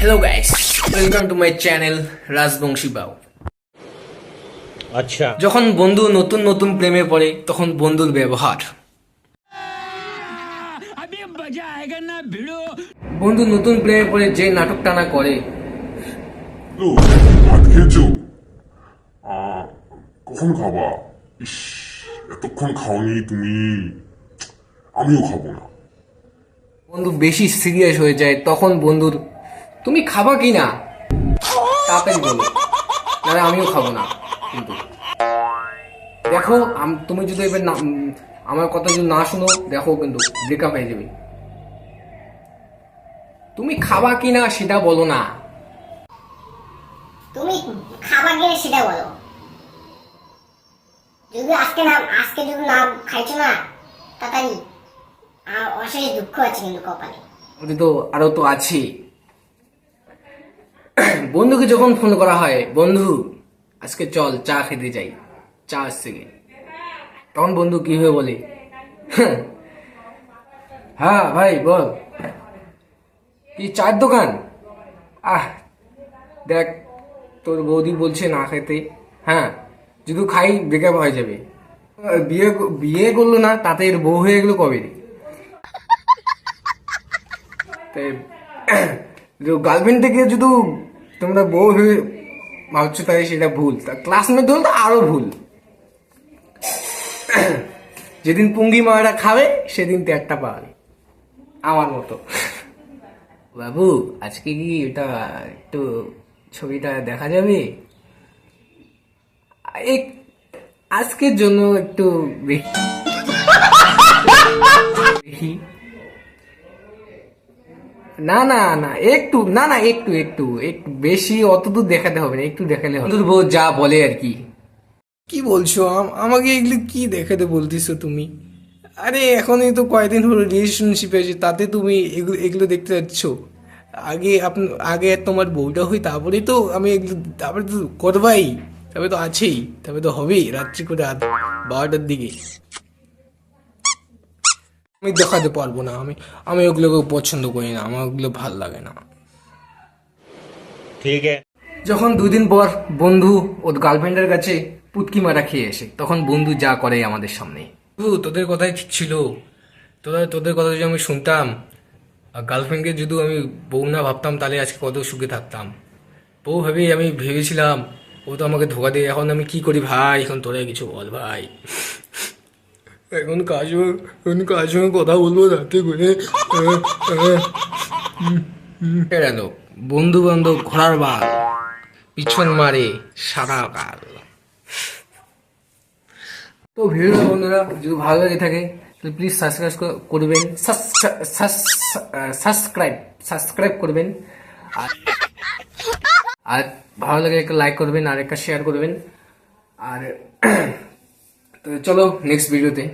Hello guys, welcome to my channel Rajbanshi বাউ। আচ্ছা, যখন বন্ধু নতুন নতুন প্রেমে পড়ে তখন বন্ধুর ব্যবহার, বন্ধু নতুন প্রেমে পড়ে যে নাটক টানা করে। হ্যালো, ভাত খেয়েছো? কখন খাবা? ইস, এতক্ষণ খাওনি তুমি। আমিও খাবো না। বন্ধু বেশি সিরিয়াস হয়ে যায় তখন বন্ধুর তুমি খাবা কি না তাড়াতাড়ি বলো, না আমিও খাবো না। কিন্তু দেখো তুমি যদি এবার আমার কথা যদি না শুনো দেখো কিন্তু ব্রেকআপ হয়ে যাবে। তুমি খাবা কি না সেটা বলো না, তুমি খাবার গিয়ে সেটা বলো। যদি আজকে যদি না খাইছো না তাড়াতাড়ি, আর অশেষ দুঃখ আছে কিন্তু কপালে। ওটা তো আরো তো আছে। বন্ধুকে যখন ফোন করা হয়, বন্ধু আজকে চল চা খেতে যাই, চা আসছে গে, তখন বন্ধু কি হয়ে বলে, হ্যাঁ ভাই বল, কি চায়ের দোকান? দেখ তোর বৌদি বলছে না খেতে, হ্যাঁ যদি খাই ব্রেকআপ হয়ে যাবে। বিয়ে বিয়ে করলো না তাতে এর বউ হয়ে গেলো কবে? গার্লফ্রেন্ড থেকে যদি তোমরা বউ হয়ে ভাবছো তাই সেটা ভুল, ক্লাসমেট হল তো আরো ভুল। যেদিন পুঙ্গি মারা খাবে সেদিন ত্যাগটা পাবে আমার মতো। বাবু আজকে কি এটা একটু ছবিটা দেখা যাবে? আজকের জন্য একটু দেখি। না না না একটু না না একটু একটু একটু বেশি অত দূর দেখাতে হবে না, একটু দেখালে হবে। বউ যা বলে আর কি। কি বলছো? আমাকে এগুলো কি দেখাতে বলতেছো তুমি? আরে এখনই তো কয়েকদিন হলো রিলেশনশিপে আছে, তাতে তুমি এগুলো এগুলো দেখতে যাচ্ছ? আগে তোমার বউটা হই তারপরে তো আমি এগুলো, তারপরে তো করবাই, তবে তো আছেই, তবে তো হবেই রাত্রি করে 12টার দিকে। আমি দেখাতে পারবো না, আমি ওগুলোকে পছন্দ করি না, আমার ওগুলো ভাল লাগে না। ঠিক আছে। যখন 2 দিন পর বন্ধু ওর গার্লফ্রেন্ডের কাছে পুটকি মারা খেয়ে আসে, তখন বন্ধু যা করে আমাদের সামনে, তোদের কথাই ঠিক ছিল, তোদের কথা যদি আমি শুনতাম আর গার্লফ্রেন্ডকে যদি আমি বউ না ভাবতাম তাহলে আজকে কত সুখে থাকতাম। বউ ভেবেই আমি ভেবেছিলাম, ও তো আমাকে ধোকা দিয়ে। এখন আমি কি করি ভাই? এখন তোরা কিছু বল ভাই। এখন কার সঙ্গে কথা বলবো রাতে করে? গেল বন্ধু বান্ধব ঘোড়ার বাল পিছন মারে সারা কাল। তো ভিডিও বন্ধুরা যদি ভালো লেগে থাকে তাহলে প্লিজ সাবস্ক্রাইব করবেন, সাবস্ক্রাইব করবেন, আর ভালো লাগে একটা লাইক করবেন আর একটা শেয়ার করবেন। আর তো চলো নেক্সট ভিডিওতে।